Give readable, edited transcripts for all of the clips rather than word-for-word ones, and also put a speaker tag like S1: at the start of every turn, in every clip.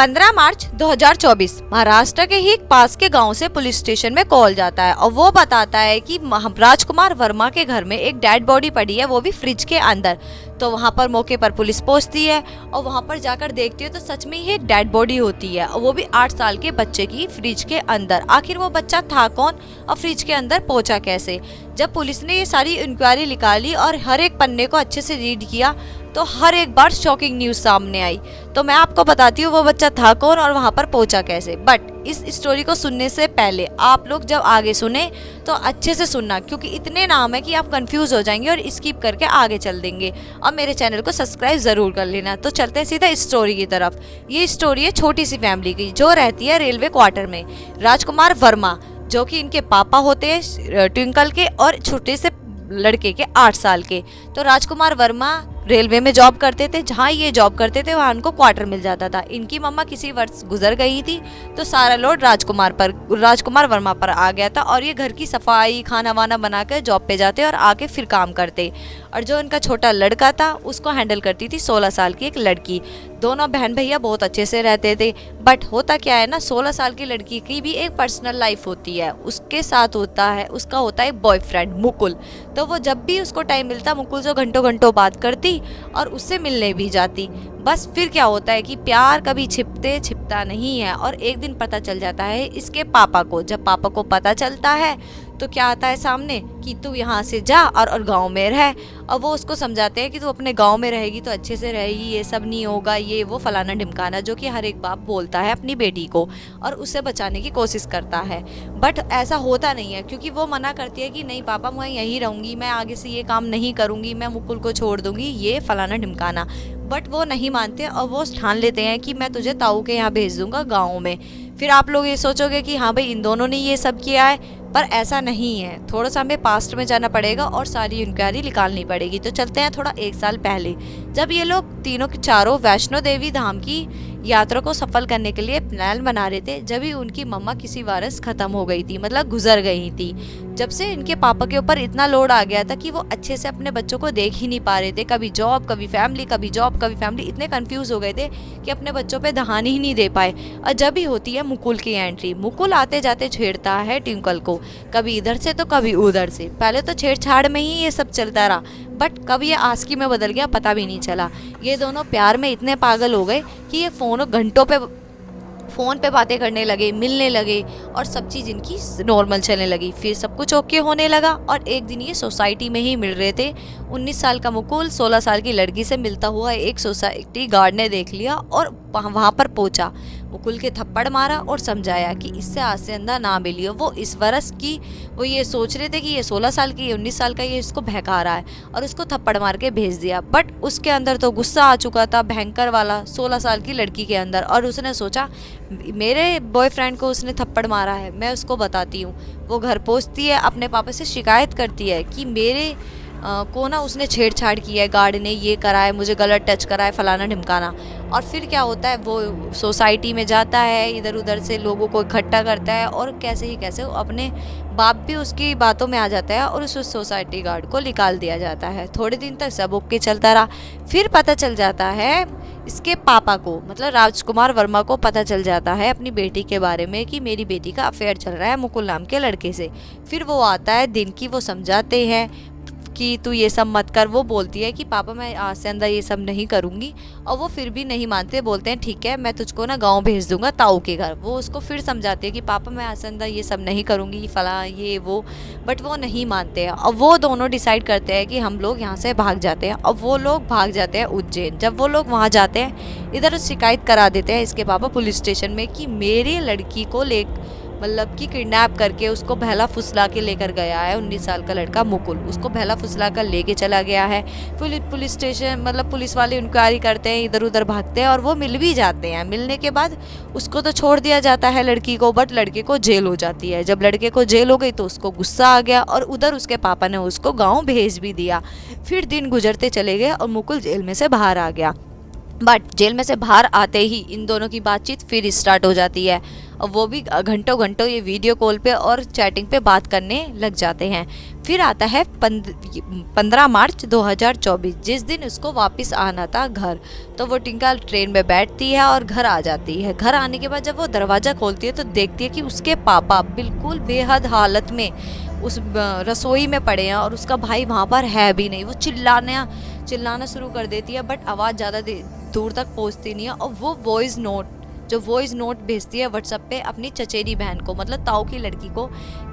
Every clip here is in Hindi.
S1: 15 मार्च 2024 महाराष्ट्र के ही पास के गांव से पुलिस स्टेशन में कॉल जाता है और वो बताता है कि राजकुमार वर्मा के घर में एक डेड बॉडी पड़ी है, वो भी फ्रिज के अंदर। तो वहां पर मौके पर पुलिस पहुंचती है और वहां पर जाकर देखती है तो सच में ही एक डेड बॉडी होती है, और वो भी 8 साल के बच्चे की फ्रिज के अंदर। आखिर वो बच्चा था कौन और फ्रिज के अंदर पहुंचा कैसे? जब पुलिस ने ये सारी इंक्वायरी निकाली और हर एक पन्ने को अच्छे से रीड किया तो हर एक बार शॉकिंग न्यूज सामने आई। तो मैं आपको बताती हूँ वो बच्चा था कौन और वहां पर पहुंचा कैसे। बट इस स्टोरी को सुनने से पहले आप लोग जब आगे सुने तो अच्छे से सुनना, क्योंकि इतने नाम है कि आप कंफ्यूज हो जाएंगे और स्किप करके आगे चल देंगे। और मेरे चैनल को सब्सक्राइब जरूर कर लेना। तो चलते हैं सीधा स्टोरी की तरफ। ये स्टोरी है छोटी सी फैमिली की जो रहती है रेलवे क्वार्टर में। राजकुमार वर्मा जो कि इनके पापा होते हैं ट्विंकल के और छोटे से लड़के के 8 साल के। तो राजकुमार वर्मा रेलवे में जॉब करते थे, जहाँ ये जॉब करते थे वहाँ उनको क्वार्टर मिल जाता था। इनकी मम्मा किसी वर्ष गुजर गई थी तो सारा लोड राजकुमार वर्मा पर आ गया था, और ये घर की सफाई खाना वाना बना कर जॉब पे जाते और आके फिर काम करते। और जो इनका छोटा लड़का था उसको हैंडल करती थी 16 साल की एक लड़की। दोनों बहन भैया बहुत अच्छे से रहते थे। बट होता क्या है ना, 16 साल की लड़की की भी एक पर्सनल लाइफ होती है, उसके साथ उसका होता है बॉयफ्रेंड मुकुल। तो वो जब भी उसको टाइम मिलता मुकुल से घंटों घंटों बात करती और उससे मिलने भी जाती। बस फिर क्या होता है कि प्यार कभी छिपता नहीं है, और एक दिन पता चल जाता है इसके पापा को। जब पापा को पता चलता है तो क्या आता है सामने कि तू यहाँ से जा और गांव में रह। और वो उसको समझाते हैं कि तू अपने गांव में रहेगी तो अच्छे से रहेगी, ये सब नहीं होगा, ये वो फलाना ढिमकाना, जो कि हर एक बाप बोलता है अपनी बेटी को और उससे बचाने की कोशिश करता है। बट ऐसा होता नहीं है, क्योंकि वो मना करती है कि नहीं पापा मैं यहीं रहूँगी, मैं आगे से ये काम नहीं करूँगी, मैं मुकुल को छोड़ दूँगी, ये फलाना ढिमकाना। बट वो नहीं मानते और वो ठान लेते हैं कि मैं तुझे ताऊ के यहाँ भेज दूंगा गाँव में। फिर आप लोग ये सोचोगे कि हाँ भाई इन दोनों ने ये सब किया है, पर ऐसा नहीं है। थोड़ा सा हमें पास्ट में जाना पड़ेगा और सारी इंक्वायरी निकालनी पड़ेगी। तो चलते हैं थोड़ा 1 साल पहले, जब ये लोग तीनों के चारों वैष्णो देवी धाम की यात्रा को सफल करने के लिए प्लान बना रहे थे। जब ही उनकी मम्मा किसी वारस खत्म हो गई थी, मतलब गुजर गई थी। जब से इनके पापा के ऊपर इतना लोड आ गया था कि वो अच्छे से अपने बच्चों को देख ही नहीं पा रहे थे। कभी जॉब कभी फैमिली, कभी जॉब कभी फैमिली, इतने कंफ्यूज हो गए थे कि अपने बच्चों पे ध्यान ही नहीं दे पाए। और जब ही होती है मुकुल की एंट्री, मुकुल आते जाते छेड़ता है ट्विंकल को, कभी इधर से तो कभी उधर से। पहले तो छेड़छाड़ में ही ये सब चलता रहा, बट कब ये आस्की में बदल गया पता भी नहीं चला। ये दोनों प्यार में इतने पागल हो गए कि ये घंटों पे फ़ोन पे बातें करने लगे, मिलने लगे, और सब चीज़ इनकी नॉर्मल चलने लगी। फिर सब कुछ ओके होने लगा और एक दिन ये सोसाइटी में ही मिल रहे थे। 19 साल का मुकुल 16 साल की लड़की से मिलता हुआ एक सोसाइटी गार्ड ने देख लिया और वहाँ पर पहुँचा। मुकुल के थप्पड़ मारा और समझाया कि इससे आज से अंधा ना मिलियो। वो इस वर्ष की वो ये सोच रहे थे कि ये 16 साल की, ये 19 साल का, ये इसको बहका रहा है, और उसको थप्पड़ मार के भेज दिया। बट उसके अंदर तो गुस्सा आ चुका था भयंकर वाला 16 साल की लड़की के अंदर, और उसने सोचा मेरे बॉयफ्रेंड को उसने थप्पड़ मारा है, मैं उसको बताती हूँ। वो घर पहुँचती है, अपने पापा से शिकायत करती है कि मेरे को ना उसने छेड़छाड़ की है, गार्ड ने ये करा है, मुझे गलत टच करा है, फलाना ढिमकाना। और फिर क्या होता है, वो सोसाइटी में जाता है, इधर उधर से लोगों को इकट्ठा करता है, और कैसे ही कैसे अपने बाप भी उसकी बातों में आ जाता है और उस सोसाइटी गार्ड को निकाल दिया जाता है। थोड़े दिन तक सब ओके चलता रहा। फिर पता चल जाता है इसके पापा को, मतलब राजकुमार वर्मा को पता चल जाता है अपनी बेटी के बारे में कि मेरी बेटी का अफेयर चल रहा है मुकुल नाम के लड़के से। फिर वो आता है दिन की, वो समझाते हैं कि तू ये सब मत कर। वो बोलती है कि पापा मैं आज से अंदर ये सब नहीं करूँगी, और वो फिर भी नहीं मानते, बोलते हैं ठीक है मैं तुझको ना गांव भेज दूंगा ताऊ के घर। वो उसको फिर समझाती है कि पापा मैं आज से अंदर ये सब नहीं करूँगी, फला ये वो, बट वो नहीं मानते हैं। और वो दोनों डिसाइड करते हैं कि हम लोग यहाँ से भाग जाते हैं, और वो लोग भाग जाते हैं उज्जैन। जब वो लोग वहाँ जाते हैं, इधर शिकायत करा देते हैं इसके पापा पुलिस स्टेशन में कि मेरी लड़की को मतलब कि किडनैप करके उसको बहला फुसला के लेकर गया है 19 साल का लड़का मुकुल, उसको बहला फुसला कर लेके चला गया है। पुलिस स्टेशन मतलब पुलिस वाले इंक्वायरी करते हैं, इधर उधर भागते हैं, और वो मिल भी जाते हैं। मिलने के बाद उसको तो छोड़ दिया जाता है लड़की को, बट लड़के को जेल हो जाती है। जब लड़के को जेल हो गई तो उसको गुस्सा आ गया, और उधर उसके पापा ने उसको गाँव भेज भी दिया। फिर दिन गुजरते चले गए और मुकुल जेल में से बाहर आ गया। बट जेल में से बाहर आते ही इन दोनों की बातचीत फिर स्टार्ट हो जाती है और वो भी घंटों घंटों ये वीडियो कॉल पे और चैटिंग पे बात करने लग जाते हैं। फिर आता है 15 मार्च 2024, जिस दिन उसको वापस आना था घर। तो वो टिंकल ट्रेन में बैठती है और घर आ जाती है। घर आने के बाद जब वो दरवाज़ा खोलती है तो देखती है कि उसके पापा बिल्कुल बेहद हालत में उस रसोई में पड़े हैं और उसका भाई वहाँ पर है भी नहीं। वो चिल्लाना शुरू कर देती है, बट आवाज़ ज़्यादा दूर तक पहुँचती नहीं है। और वो वॉइस नोट भेजती है व्हाट्सएप पे अपनी चचेरी बहन को, मतलब ताऊ की लड़की को,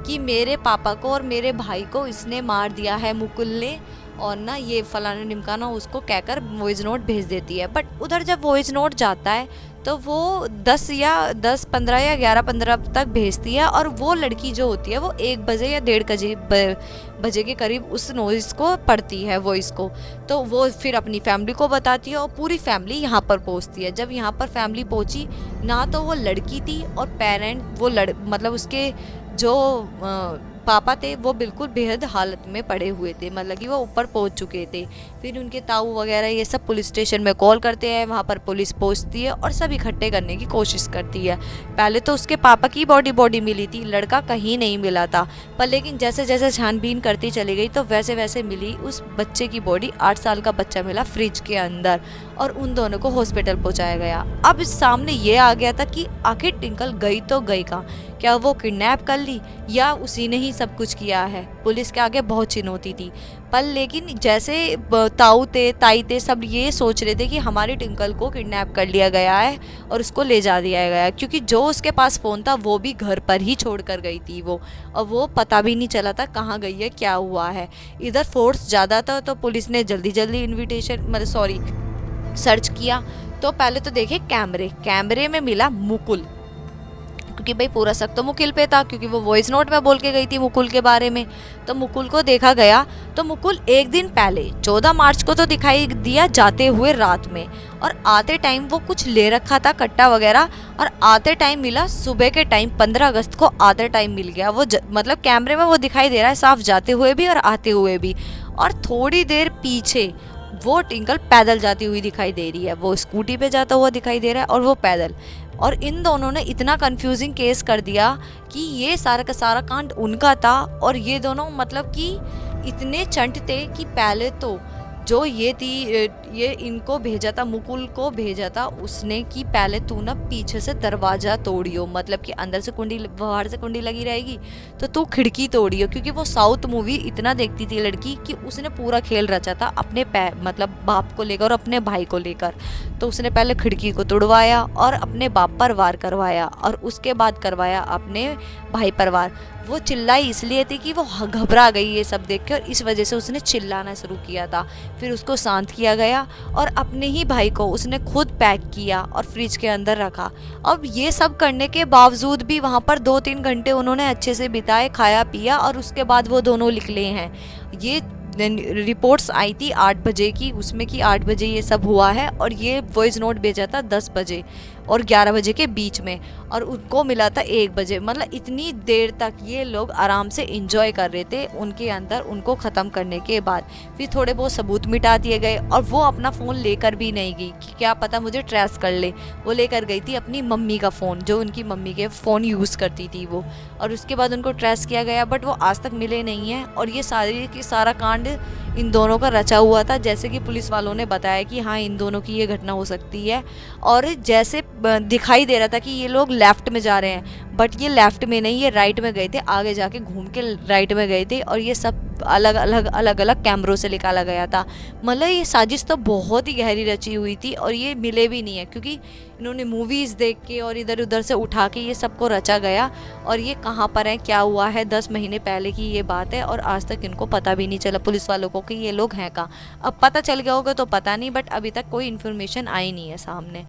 S1: कि मेरे पापा को और मेरे भाई को इसने मार दिया है मुकुल ने, और ना ये फलाना ढिमकाना, उसको कहकर वॉइस नोट भेज देती है। बट उधर जब वॉइस नोट जाता है तो वो 10-15 या 11-15 तक भेजती है, और वो लड़की जो होती है वो 1 बजे या 1:30 बजे के करीब उस नॉइस को पढ़ती है, वॉइस को। तो वो फिर अपनी फैमिली को बताती है और पूरी फैमिली यहाँ पर पहुँचती है। जब यहाँ पर फैमिली पहुँची ना, तो वो लड़की थी और पेरेंट वो मतलब उसके जो पापा थे वो बिल्कुल बेहद हालत में पड़े हुए थे, मतलब कि वो ऊपर पहुंच चुके थे। फिर उनके ताऊ वगैरह ये सब पुलिस स्टेशन में कॉल करते हैं, वहाँ पर पुलिस पहुंचती है और सब इकट्ठे करने की कोशिश करती है। पहले तो उसके पापा की बॉडी मिली थी, लड़का कहीं नहीं मिला था, पर लेकिन जैसे जैसे छानबीन करती चली गई तो वैसे वैसे मिली उस बच्चे की बॉडी। 8 साल का बच्चा मिला फ्रिज के अंदर, और उन दोनों को हॉस्पिटल पहुँचाया गया। अब सामने ये आ गया था कि आखिर टिंकल गई तो गई कहाँ, क्या वो किडनैप कर ली या उसी ने ही सब कुछ किया है। पुलिस के आगे बहुत चुनौती थी, पर लेकिन जैसे ताऊ थे ताई थे सब ये सोच रहे थे कि हमारी टिंकल को किडनैप कर लिया गया है और उसको ले जा दिया गया है, क्योंकि जो उसके पास फ़ोन था वो भी घर पर ही छोड़ कर गई थी वो, और वो पता भी नहीं चला था कहाँ गई है, क्या हुआ है। इधर फोर्स ज़्यादा था तो पुलिस ने जल्दी सर्च किया। तो पहले तो देखे कैमरे में मिला मुकुल, क्योंकि भाई पूरा शक तो मुकुल पे था, क्योंकि वो वॉइस नोट में बोल के गई थी मुकुल के बारे में। तो मुकुल को देखा गया, तो मुकुल एक दिन पहले 14 मार्च को तो दिखाई दिया जाते हुए रात में, और आते टाइम वो कुछ ले रखा था कट्टा वगैरह, और आते टाइम मिला सुबह के टाइम 15 अगस्त को आते टाइम मिल गया वो। मतलब कैमरे में वो दिखाई दे रहा है साफ, जाते हुए भी और आते हुए भी। और थोड़ी देर पीछे वो टिंकल पैदल जाती हुई दिखाई दे रही है, वो स्कूटी पे जाता हुआ दिखाई दे रहा है और वो पैदल। और इन दोनों ने इतना कंफ्यूजिंग केस कर दिया कि ये सारा का सारा कांड उनका था, और ये दोनों मतलब कि इतने चंट थे कि पहले तो जो ये थी, ये इनको भेजा था, मुकुल को भेजा था उसने कि पहले तू ना पीछे से दरवाज़ा तोड़ियो, मतलब कि अंदर से कुंडी बाहर से कुंडी लगी रहेगी तो तू खिड़की तोड़ियो, क्योंकि वो साउथ मूवी इतना देखती थी लड़की कि उसने पूरा खेल रचा था अपने मतलब बाप को लेकर और अपने भाई को लेकर। तो उसने पहले खिड़की को तोड़वाया और अपने बाप पर वार करवाया, और उसके बाद करवाया अपने भाई पर वार। वो चिल्लाई इसलिए थी कि वो घबरा गई ये सब देख के, और इस वजह से उसने चिल्लाना शुरू किया था। फिर उसको शांत किया गया और अपने ही भाई को उसने खुद पैक किया और फ्रिज के अंदर रखा। अब ये सब करने के बावजूद भी वहाँ पर 2-3 घंटे उन्होंने अच्छे से बिताए, खाया पिया, और उसके बाद वो दोनों निकले हैं। ये रिपोर्ट्स आई थी 8 बजे की, उसमें कि 8 बजे ये सब हुआ है, और ये वॉइस नोट भेजा था 10 बजे और 11 बजे के बीच में, और उनको मिला था 1 बजे। मतलब इतनी देर तक ये लोग आराम से एंजॉय कर रहे थे उनके अंदर उनको ख़त्म करने के बाद। फिर थोड़े बहुत सबूत मिटा दिए गए, और वो अपना फ़ोन लेकर भी नहीं गई कि क्या पता मुझे ट्रेस कर ले। वो लेकर गई थी अपनी मम्मी का फ़ोन, जो उनकी मम्मी के फ़ोन यूज़ करती थी वो, और उसके बाद उनको ट्रेस किया गया, बट वो आज तक मिले नहीं हैं। और ये सारा कांड इन दोनों का रचा हुआ था, जैसे कि पुलिस वालों ने बताया कि हाँ इन दोनों की ये घटना हो सकती है। और जैसे दिखाई दे रहा था कि ये लोग लेफ्ट में जा रहे हैं, बट ये लेफ्ट में नहीं, ये राइट में गए थे, आगे जाके घूम के राइट में गए थे, और ये सब अलग अलग कैमरों से निकाला गया था। मतलब ये साजिश तो बहुत ही गहरी रची हुई थी, और ये मिले भी नहीं है, क्योंकि इन्होंने मूवीज़ देख के और इधर उधर से उठा के ये सबको रचा गया। और ये कहाँ पर है, क्या हुआ है, 10 महीने पहले की ये बात है, और आज तक इनको पता भी नहीं चला पुलिस वालों को कि ये लोग हैं कहाँ। अब पता चल गया होगा तो पता नहीं, बट अभी तक कोई इन्फॉर्मेशन आई नहीं है सामने।